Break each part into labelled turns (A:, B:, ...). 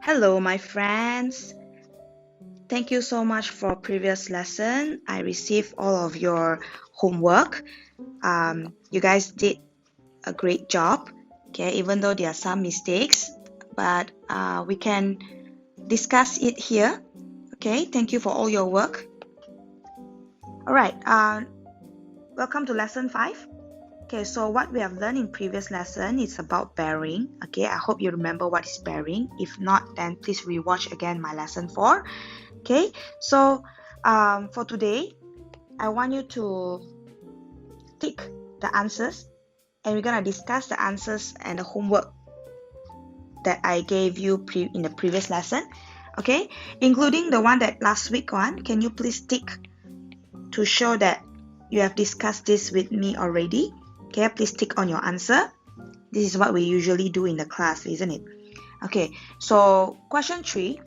A: Hello, my friends. Thank you so much for previous lesson. I received all of your homework. You guys did a great job. Okay, even though there are some mistakes, but we can discuss it here. Okay, thank you for all your work. All right. Welcome to lesson 5. Okay, so what we have learned in previous lesson is about bearing. Okay, I hope you remember what is bearing. If not, then please rewatch again my lesson 4. Okay, so for today, I want you to tick the answers, and we're gonna discuss the answers and the homework that I gave you in the previous lesson. Okay, including the one that last week one. Can you please tick to show that you have discussed this with me already? Okay, please tick on your answer. This is what we usually do in the class, isn't it? Okay, so question 3.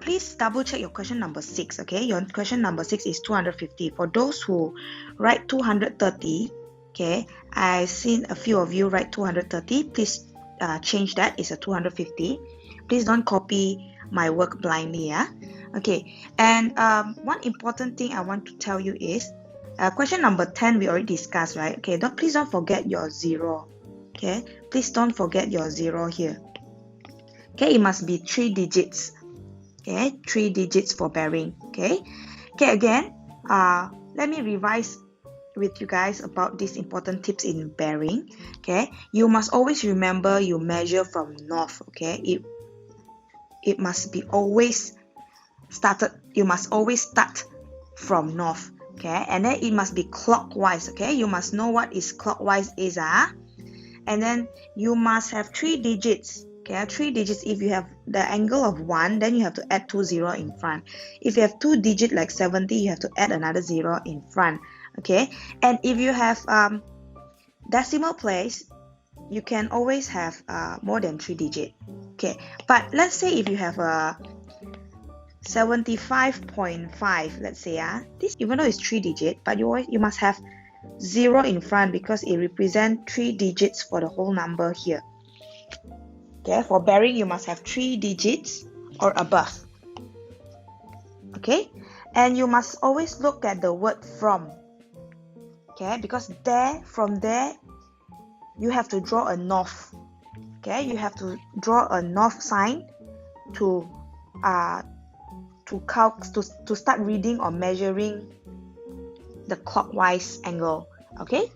A: Please double check your question number 6. Okay, your question number 6 is 250. For those who write 230, okay, I've seen a few of you write 230. Please change that. It's a 250. Please don't copy my work blindly. Okay, and one important thing I want to tell you is question number 10 we already discussed, right? Okay, please don't forget your 0. Okay, please don't forget your 0 here. Okay, it must be 3 digits. Okay, 3 digits for bearing. Okay, again, let me revise with you guys about these important tips in bearing. Okay, you must always remember you measure from north. Okay, it must be always started. You must always start from north. Okay, and then it must be clockwise. Okay, you must know what is clockwise is. And then you must have 3 digits. Okay, 3 digits. If you have the angle of 1, then you have to add 2 0 in front. If you have 2 digits like 70, you have to add another 0 in front. Okay, and if you have decimal place, you can always have more than 3 digits. Okay, but let's say if you have a 75.5, let's say, this, even though it's 3 digits, but you must have 0 in front because it represents 3 digits for the whole number here. Okay, for bearing you must have 3 digits or above. Okay, and you must always look at the word from. Okay, because from there you have to draw a north. Okay, you have to draw a north sign to start reading or measuring the clockwise angle. Okay,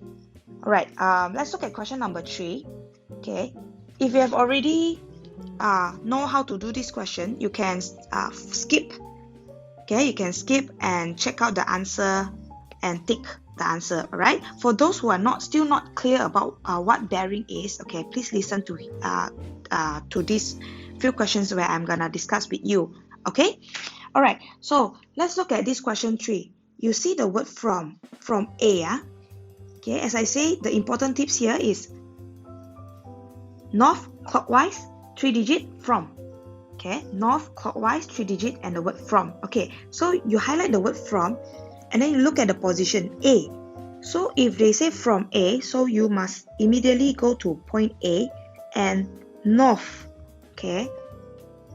A: all right, let's look at question number 3. Okay, if you have already know how to do this question, you can skip. Okay, you can skip and check out the answer and tick the answer. All right, for those who are still not clear about what bearing is, okay, please listen to these few questions where I'm gonna discuss with you. Okay, all right, so let's look at this question 3. You see the word from A. Okay, as I say, the important tips here is north clockwise 3 digit from. Okay, north clockwise 3 digit and the word from. Okay, so you highlight the word from and then you look at the position A. So if they say from A, so you must immediately go to point A and north. Okay,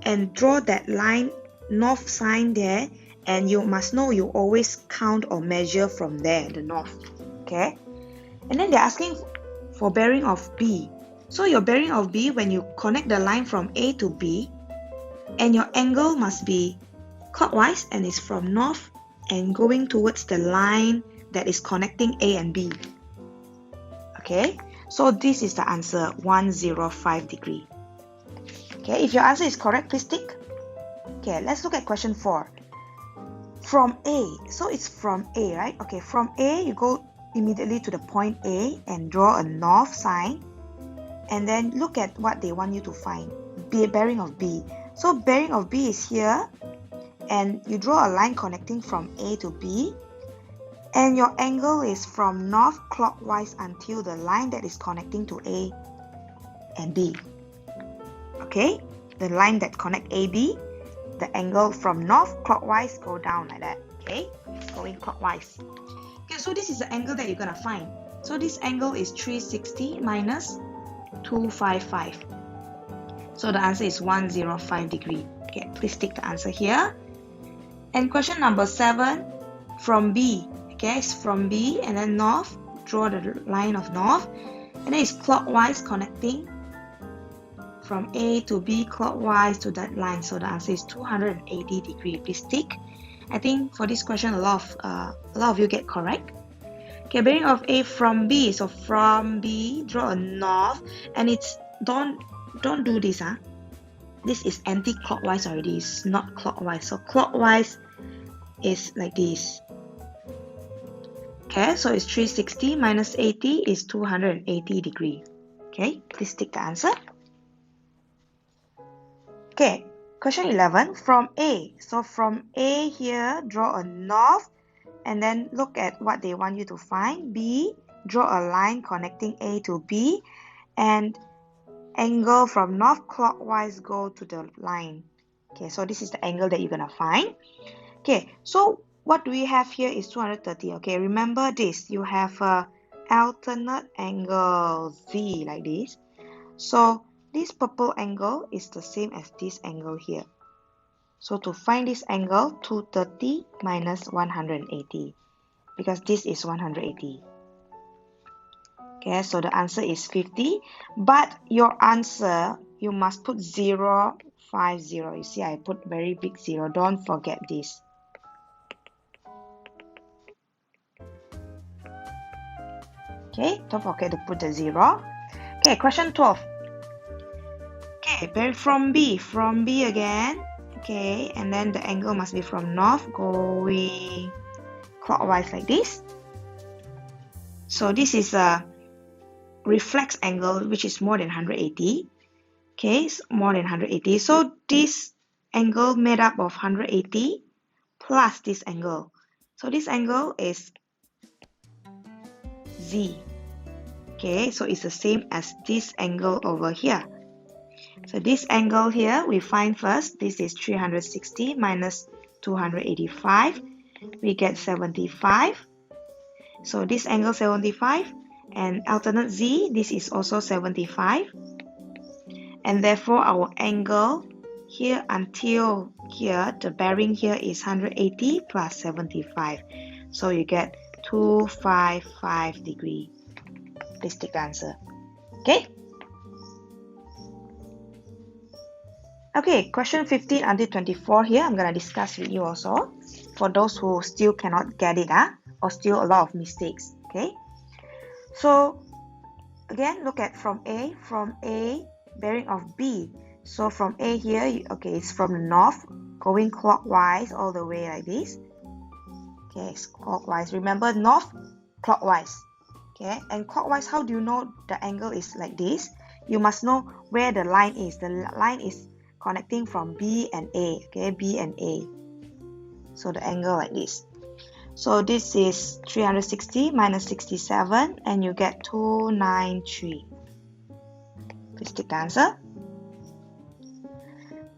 A: and draw that line, north sign there, and you must know you always count or measure from there, the north. Okay, and then they're asking for bearing of B. So your bearing of B, when you connect the line from A to B, and your angle must be clockwise and is from north and going towards the line that is connecting A and B. Okay, so this is the answer, 105 degree. Okay, if your answer is correct, please tick. Okay, let's look at question 4. From A, so it's from A, right? Okay, from A, you go immediately to the point A and draw a north sign. And then look at what they want you to find. Bearing of B. So bearing of B is here. And you draw a line connecting from A to B. And your angle is from north clockwise until the line that is connecting to A and B. Okay? The line that connect AB, the angle from north clockwise go down like that. Okay? Going clockwise. Okay, so this is the angle that you're going to find. So this angle is 360 minus 255. So the answer is 105 degree. Okay, please tick the answer here. And question number 7, from B. Okay, it's from B and then north. Draw the line of north. And then it's clockwise connecting from A to B clockwise to that line. So the answer is 280 degree. Please tick. I think for this question a lot of you get correct. Okay, bearing of A from B. So from B, draw a north, and it's don't do this. This is anti-clockwise already. It's not clockwise. So clockwise is like this. Okay, so it's 360 minus 80 is 280 degree. Okay, please tick the answer. Okay, question 11, from A. So from A here, draw a north and then look at what they want you to find. B, draw a line connecting A to B and angle from north clockwise go to the line. Okay, so this is the angle that you're gonna find. Okay, so what we have here is 230. Okay, remember this, you have a alternate angle Z like this. So this purple angle is the same as this angle here. So to find this angle, 230 minus 180, because this is 180. Okay, so the answer is 50, but your answer, you must put 0, 50. You see, I put very big 0. Don't forget this. Okay, don't forget to put the 0. Okay, question 12. Okay, from B again. Okay, and then the angle must be from north going clockwise like this. So this is a reflex angle which is more than 180. Okay, so more than 180. So this angle made up of 180 plus this angle. So this angle is Z. Okay, so it's the same as this angle over here. So this angle here, we find first, this is 360 minus 285. We get 75. So this angle 75, and alternate Z, this is also 75. And therefore our angle here until here, the bearing here is 180 plus 75. So you get 255 degree. Please take the answer. Okay? Okay, question 15 until 24 here, I'm going to discuss with you also. For those who still cannot get it, or still a lot of mistakes. Okay? So, again, look at from A, bearing of B. So from A here, okay, it's from the north, going clockwise all the way like this. Okay, it's clockwise. Remember, north, clockwise. Okay, and clockwise, how do you know the angle is like this? You must know where the line is. The line is connecting from B and A. Okay, B and A. So the angle like this. So this is 360 minus 67, and you get 293. Please take the answer.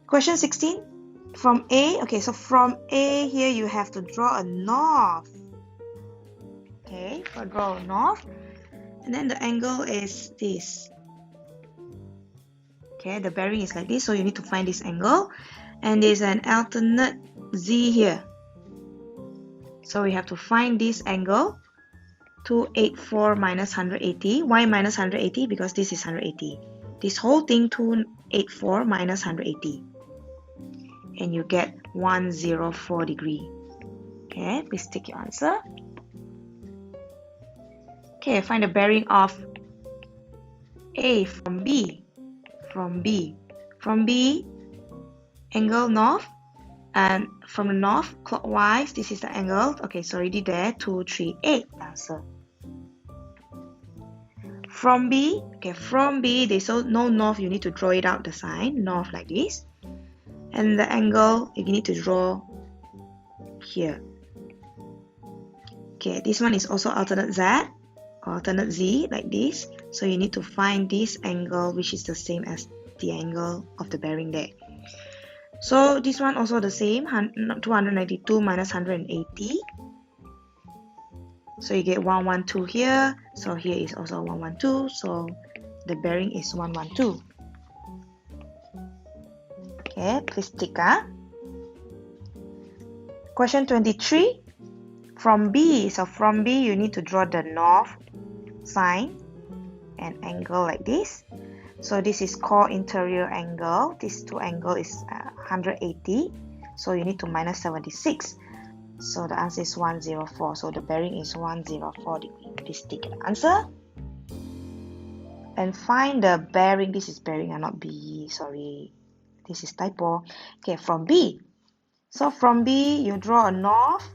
A: Question 16. From A, okay, so from A here you have to draw a north. Okay, so draw a north, and then the angle is this. Okay, the bearing is like this, so you need to find this angle, and there's an alternate Z here. So we have to find this angle, 284 minus 180. Why minus 180? Because this is 180. This whole thing, 284 minus 180. And you get 104 degree. Okay, please take your answer. Okay, find the bearing of A from B. From B, angle north, and from the north clockwise, this is the angle. Okay, it's already there, 238 answer. From B, okay, from B, there's no north, you need to draw it out the sign, north like this. And the angle, you need to draw here. Okay, this one is also alternate Z, alternate Z like this. So you need to find this angle, which is the same as the angle of the bearing there. So this one also the same, 292 minus 180. So you get 112 here. So here is also 112. So the bearing is 112. Okay, please tick. Question 23. From B, so from B you need to draw the north sine and angle like this. So this is called interior angle. This two angle is 180. So you need to minus 76. So the answer is 104. So the bearing is 104 degree. Please tick the answer. And find the bearing. This is bearing and not B. Sorry. This is typo. Okay, from B. So from B, you draw a north.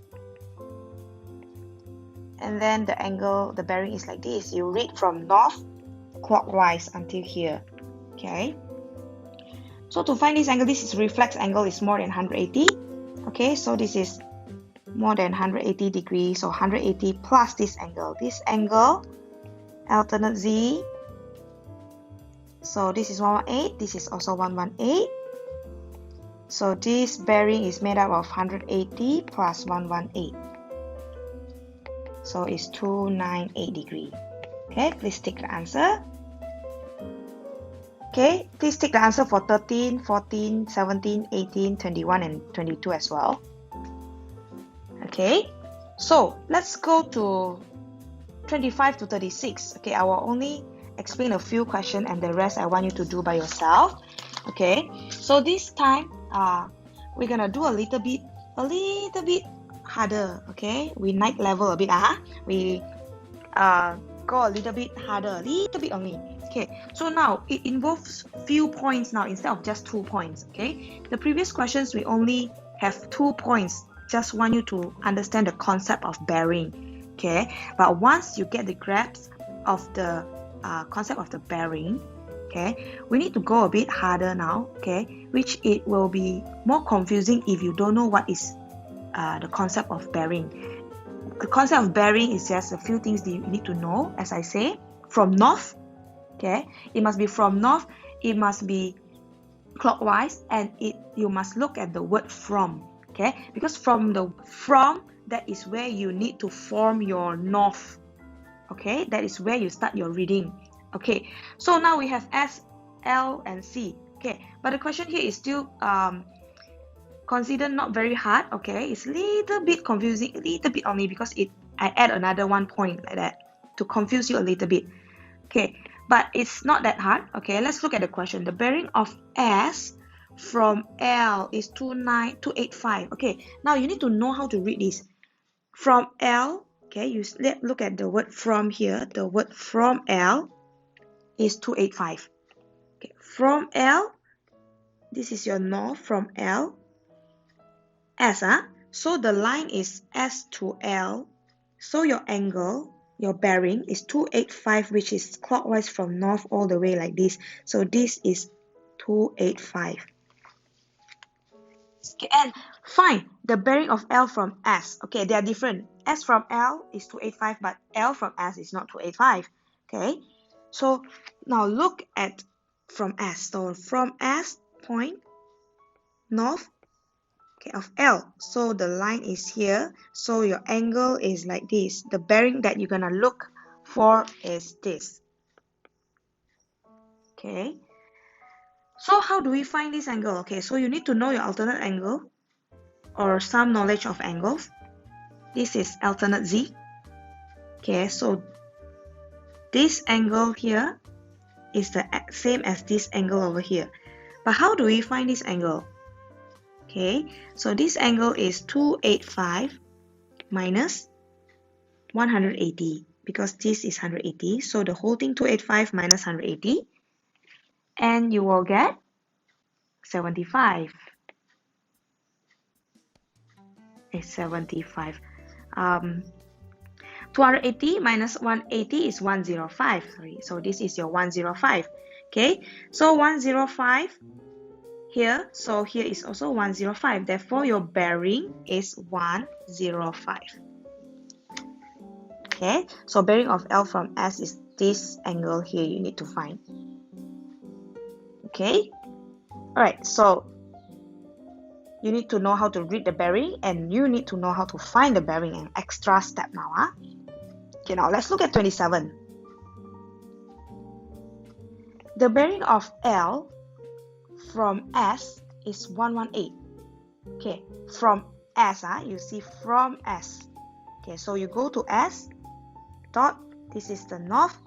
A: And then the angle, the bearing is like this. You read from north clockwise until here. Okay. So to find this angle, this is reflex angle is more than 180. Okay, so this is more than 180 degrees. So 180 plus this angle. This angle, alternate Z. So this is 118. This is also 118. So this bearing is made up of 180 plus 118. So it's 298 degree. Okay, please take the answer. Okay, please take the answer for 13, 14, 17, 18, 21, and 22 as well. Okay, so let's go to 25 to 36. Okay, I will only explain a few questions and the rest I want you to do by yourself. Okay, so this time we're gonna do a little bit harder. Okay, we night level a bit. We go a little bit harder, little bit only. Okay, so now it involves few points now instead of just 2 points. Okay, the previous questions we only have 2 points. Just want you to understand the concept of bearing. Okay, but once you get the grasp of the concept of the bearing, okay, we need to go a bit harder now. Okay, which it will be more confusing if you don't know what is the concept of bearing. The concept of bearing is just a few things that you need to know. As I say, from north. Okay, it must be from north, it must be clockwise, and you must look at the word from. Okay, because from that is where you need to form your north. Okay, that is where you start your reading. Okay, so now we have S, L, and C. Okay, but the question here is still considered not very hard. Okay, it's a little bit confusing, a little bit only because I add another 1 point like that to confuse you a little bit. Okay, but it's not that hard. Okay, let's look at the question. The bearing of S from L is 285. Okay, now you need to know how to read this. From L, okay, let's look at the word from here. The word from L is 285. Okay, from L, this is your north from L. S, so the line is S to L. So your angle, your bearing is 285, which is clockwise from north all the way like this. So this is 285. Okay, and find the bearing of L from S. Okay, they are different. S from L is 285, but L from S is not 285. Okay, so now look at from S. So from S point north, okay, of L. So the line is here. So your angle is like this. The bearing that you're gonna look for is this. Okay. So how do we find this angle? Okay, so you need to know your alternate angle or some knowledge of angles. This is alternate Z. Okay, so this angle here is the same as this angle over here. But how do we find this angle? Okay, so this angle is 285 minus 180 because this is 180. So the whole thing 285 minus 180. And you will get 75. It's 75. 280 minus 180 is 105. Sorry, so this is your 105. Okay, so 105 here. So here is also 105. Therefore, your bearing is 105. Okay, so bearing of L from S is this angle here you need to find. Okay, alright, so you need to know how to read the bearing and you need to know how to find the bearing, an extra step now. Okay, now let's look at 27. The bearing of L from S is 118. Okay, from S, you see from S. Okay, so you go to S dot, this is the north,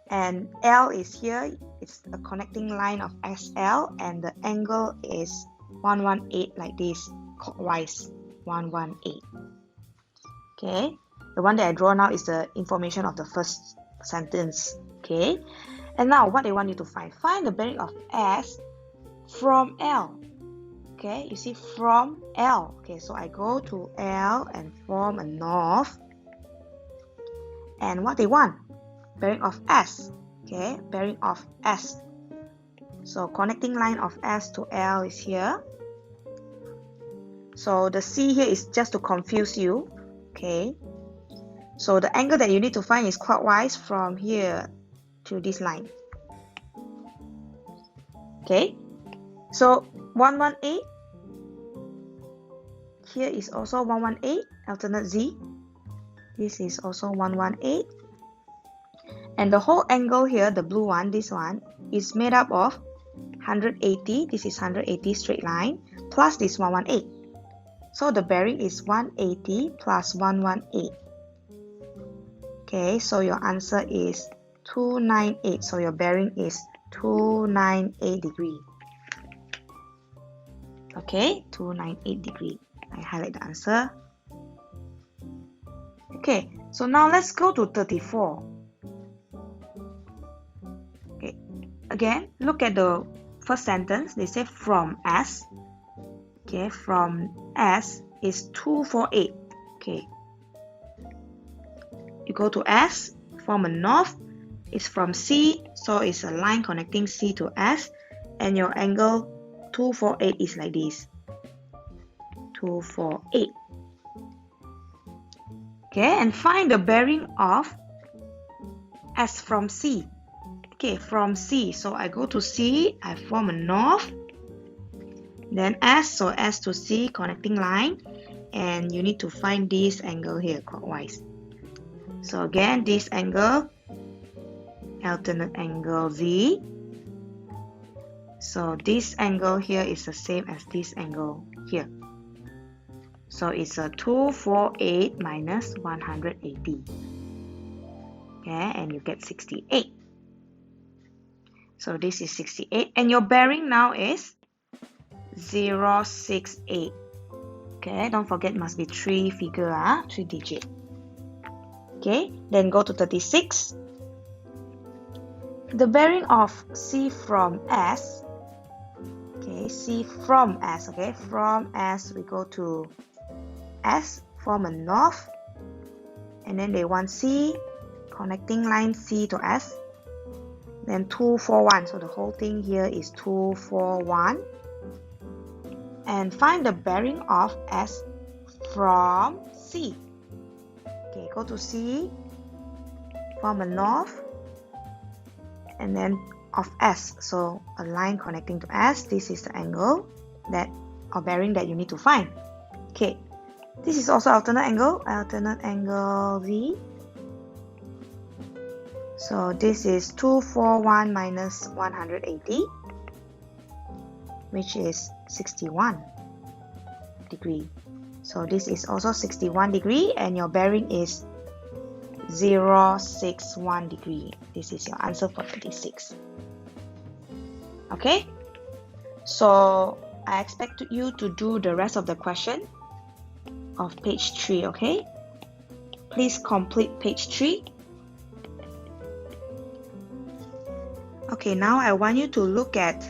A: and L is here, it's a connecting line of SL, and the angle is 118 like this, clockwise, 118. Okay, the one that I draw now is the information of the first sentence. Okay, and now what they want you to find the bearing of S from L. Okay, you see from L. Okay, so I go to L and form a north. And what they want? Bearing of S. Okay, bearing of S. So connecting line of S to L is here. So the C here is just to confuse you. Okay, so the angle that you need to find is clockwise from here to this line. Okay, so 118. Here is also 118, alternate Z. This is also 118. And the whole angle here, the blue one, this one, is made up of 180. This is 180 straight line, plus this 118. So the bearing is 180 plus 118. Okay, so your answer is 298. So your bearing is 298 degree. Okay, 298 degree. I highlight the answer. Okay, so now let's go to 34. Okay, again, look at the first sentence. They say from S. Okay, from S is 248. Okay, you go to S, form a north. It's from C, so it's a line connecting C to S, and your angle 248 is like this. 248. Okay, and find the bearing of S from C. Okay, from C, so I go to C, I form a north, then S, so S to C, connecting line, and you need to find this angle here, clockwise. So again, this angle, alternate angle Z. So this angle here is the same as this angle here. So it's a 248 minus 180. Okay, and you get 68. So this is 68. And your bearing now is 068. Okay, don't forget must be 3 figure, 3 digit. Okay, then go to 36. The bearing of C from S. Okay, C from S. Okay, from S we go to S, form a north, and then they want C, connecting line C to S, then 241, so the whole thing here is 241, and find the bearing of S from C. Okay, go to C, form a north, and then of S, so a line connecting to S. This is the angle that or bearing that you need to find. Okay, this is also alternate angle V. So this is 241 minus 180, which is 61 degree. So this is also 61 degree, and your bearing is 061 degree. This is your answer for 36. Okay, so I expect you to do the rest of the question of page 3. Okay, please complete page 3. Okay, now I want you to look at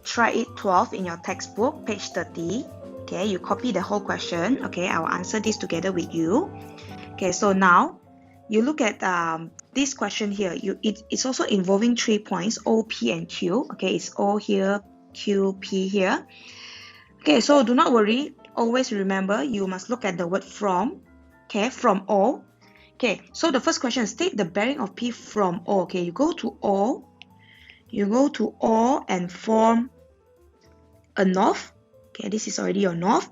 A: Try It 12 in your textbook, page 30. Okay, you copy the whole question. Okay, I will answer this together with you. Okay, so now you look at this question here. It's also involving 3 points, O, P, and Q. Okay, it's O here, Q, P here. Okay, so do not worry. Always remember, you must look at the word from. Okay, from O. Okay, so the first question, state the bearing of P from O. Okay, you go to O. You go to O and form a north. Okay, this is already your north.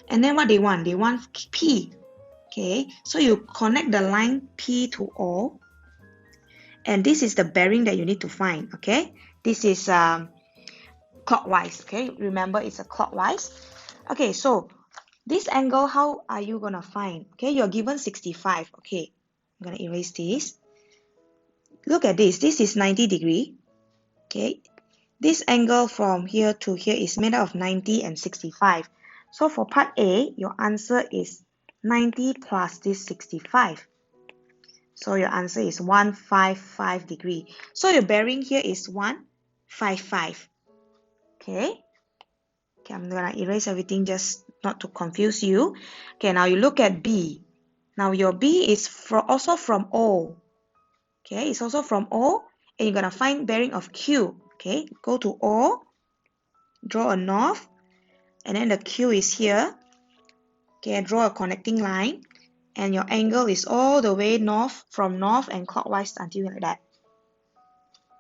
A: And then what they want? They want P. Okay, so you connect the line P to O. And this is the bearing that you need to find. Okay, this is clockwise. Okay, remember it's a clockwise. Okay, so this angle, how are you gonna find? Okay, you're given 65. Okay, I'm gonna erase this. Look at this. This is 90 degree. Okay, this angle from here to here is made up of 90 and 65. So for part A, your answer is 90 plus this 65. So your answer is 155 degree. So your bearing here is 155. Okay. Okay, I'm gonna erase everything just not to confuse you. Okay, now you look at B. Now your B is also from O. Okay, it's also from O, and you're gonna find bearing of Q. Okay, go to O, draw a north, and then the Q is here. Okay, draw a connecting line, and your angle is all the way north, from north and clockwise until like that.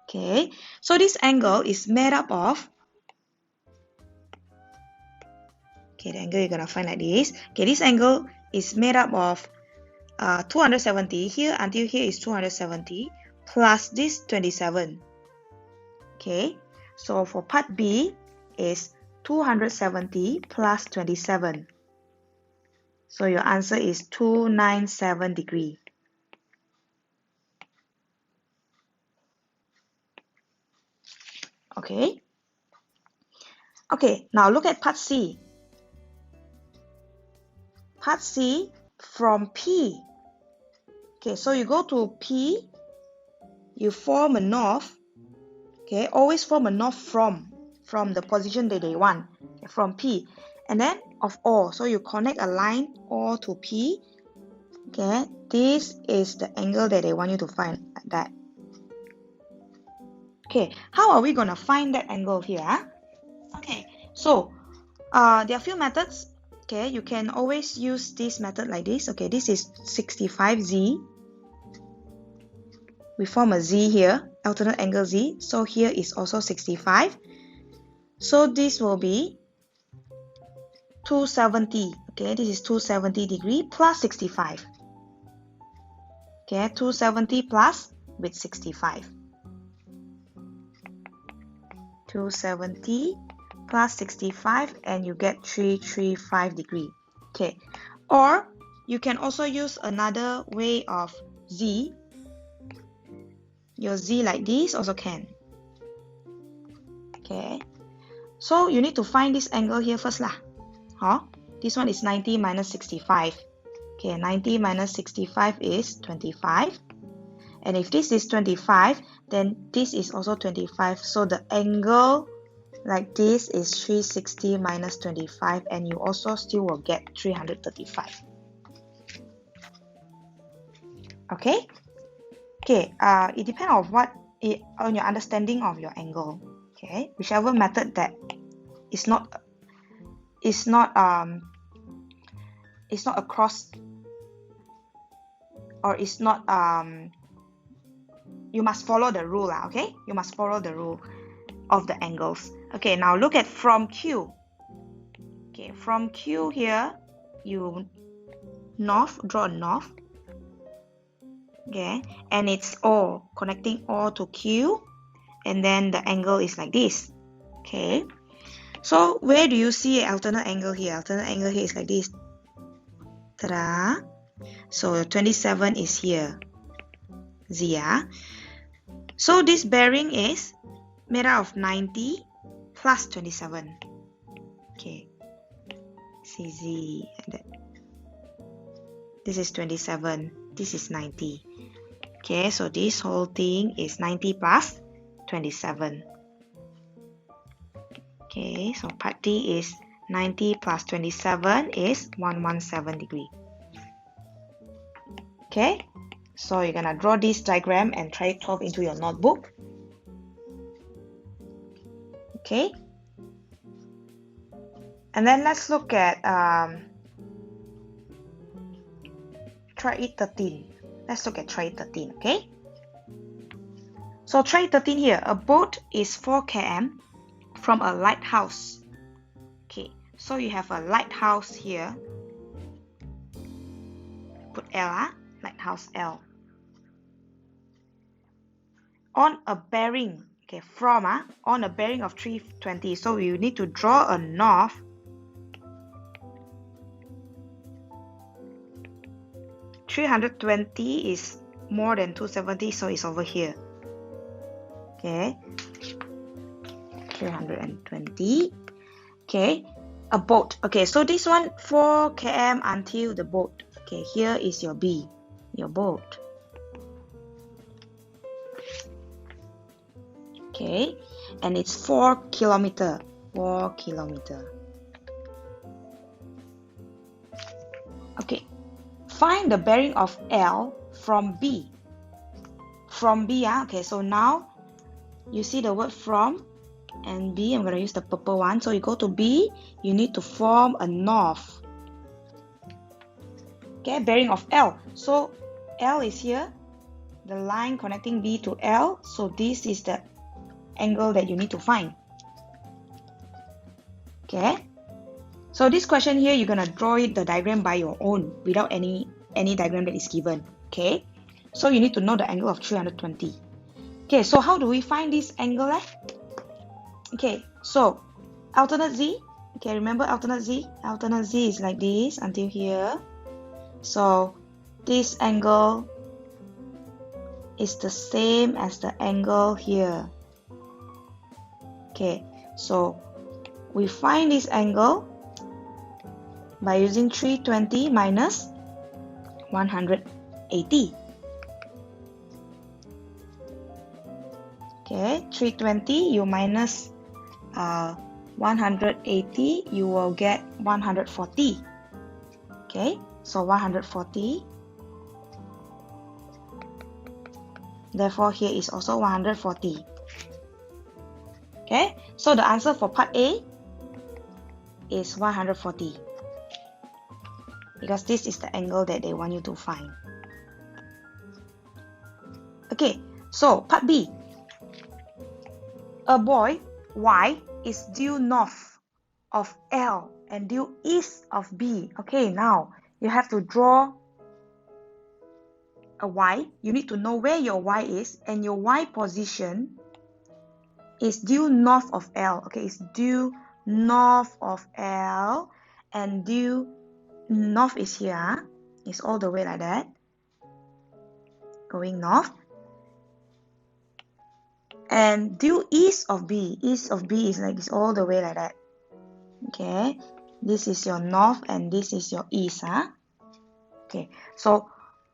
A: Okay, so this angle is made up of, okay, the angle you're gonna find like this. Okay, this angle is made up of 270. Here until here is 270 plus this 27. Okay, so for part B is 270 plus 27. So your answer is 297 degree. Okay. Okay, now look at part C. Part C from P. Okay, so you go to P, you form a north. Okay, always form a north from the position that they want. Okay, from P. And then of O, so you connect a line O to P. Okay, this is the angle that they want you to find, like that. Okay, how are we going to find that angle here? Okay, so there are a few methods. Okay, you can always use this method like this. Okay, this is 65Z. We form a Z here, alternate angle Z. So here is also 65. So this will be 270. Okay, this is 270 degree plus 65. Okay, 270 plus with 65. 270 plus 65, and you get 335 degree. Okay, or you can also use another way of Z. Your Z like this also can. Okay, so you need to find this angle here first lah. This one is 90 minus 65. Okay, 90 minus 65 is 25. And if this is 25, then this is also 25. So the angle like this is 360 minus 25, and you also still will get 335. Okay? Okay, it depends on your understanding of your angle. Okay, whichever method that is not across, or is not you must follow the rule lah. Okay, you must follow the rule of the angles. Okay, now look at from Q. Okay, from Q here, you draw a north. Okay, and it's O, connecting O to Q, and then the angle is like this. Okay, so where do you see an alternate angle here? Alternate angle here is like this. Ta-da! So 27 is here. Z, yeah? So this bearing is made out of 90 plus 27. Okay, CZ. This is 27. This is 90. Okay, so this whole thing is 90 plus 27. Okay, so part D is 90 plus 27 is 117 degree. Okay, so you're gonna draw this diagram and try it off into your notebook. Okay, and then let's look at try 13. Let's look at try 13. Okay, so try 13 here. A boat is 4 km from a lighthouse. Okay, so you have a lighthouse here. Put L, lighthouse L. On a bearing, Okay, from on a bearing of 320. So you need to draw a north. (320) is more than 270, so it's over here. Okay, 320. Okay, a boat. Okay, so this one 4 km until the boat. Okay, here is your B, your boat. Okay, and it's 4 kilometer. 4 kilometer. Okay, find the bearing of L from B. From B, okay, so now you see the word from and B. I'm going to use the purple one. So you go to B, you need to form a north. Okay, bearing of L. So L is here, the line connecting B to L. So this is the angle that you need to find. Okay, so this question here, you're gonna draw it the diagram by your own without any diagram that is given. Okay, so you need to know the angle of 320. Okay, so how do we find this angle? Okay, so alternate Z. Okay, remember alternate Z? Alternate Z is like this until here. So this angle is the same as the angle here. Okay, so we find this angle by using 320 minus 180. Okay, 320 you minus 180, you will get 140. Okay, so 140. Therefore, here is also 140. Okay, so the answer for part A is 140 because this is the angle that they want you to find. Okay, so part B. A boy, Y, is due north of L and due east of B. Okay, now you have to draw a Y. You need to know where your Y is, and your Y position is due north of L. Okay, it's due north of L, and due north is here. It's all the way like that, going north. And due east of B. East of B is like this, all the way like that. Okay, this is your north and this is your east. Okay, so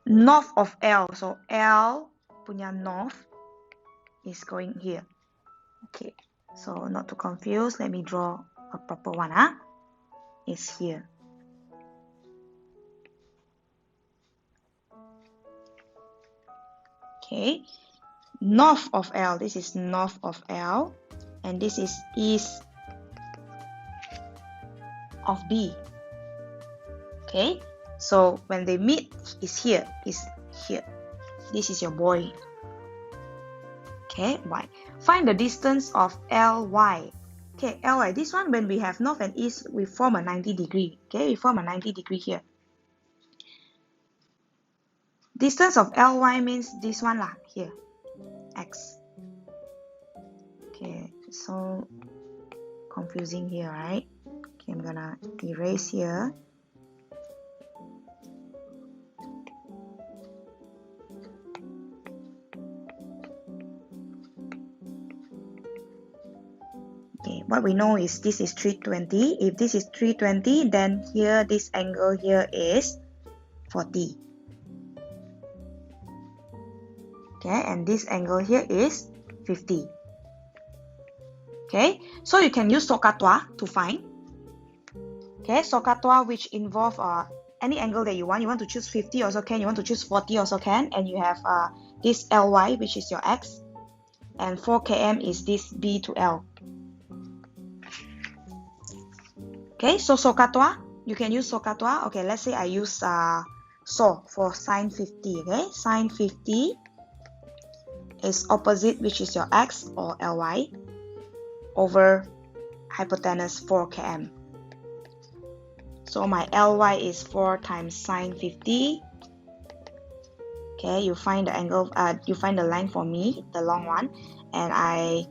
A: north of L. So L punya north is going here. Okay, so not to confuse, let me draw a proper one. It's here. Okay, north of L. This is north of L, and this is east of B. Okay, so when they meet, is here. This is your boy. Okay, Y. Find the distance of LY. Okay, LY. This one, when we have north and east, we form a 90 degree. Okay, we form a 90 degree here. Distance of LY means this one lah, here. X. Okay, so confusing here, right? Okay, I'm gonna erase here. Okay, what we know is this is 320. If this is 320, then here, this angle here is 40. Okay, and this angle here is 50. Okay, so you can use SOHCAHTOA to find. Okay, SOHCAHTOA, which involve any angle that you want. You want to choose 50 also can, you want to choose 40 also can, and you have this LY, which is your X, and 4 km is this B to L. Okay, so SOHCAHTOA, you can use SOHCAHTOA. Okay, let's say I use SO for sine 50. Okay, sine 50 is opposite, which is your X or LY, over hypotenuse 4 km. So my LY is 4 times sine 50. Okay, you find the angle, you find the line for me, the long one, and I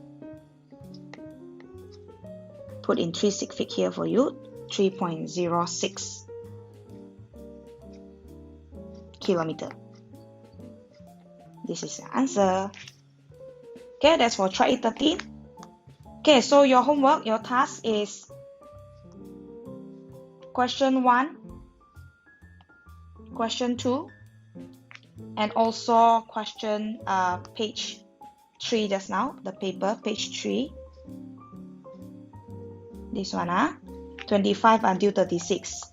A: put in 3 sig fig here for you, 3.06 kilometer. This is the answer. Okay, that's for try it 13. Okay, so your homework, your task is question 1, question 2, and also question page 3 just now, the paper, page 3. This one, 25 until 36.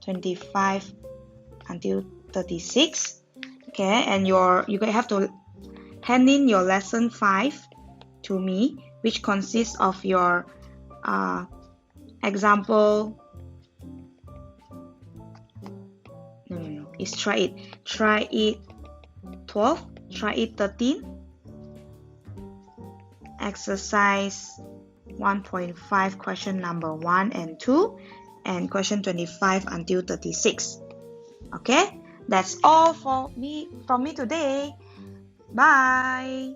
A: 25 until 36. Okay, and you have to hand in your lesson 5 to me, which consists of your example. No, it's try it 12, try it 13, exercise 1.5, question number 1 and 2, and question 25 until 36. Okay, that's all from me today. Bye.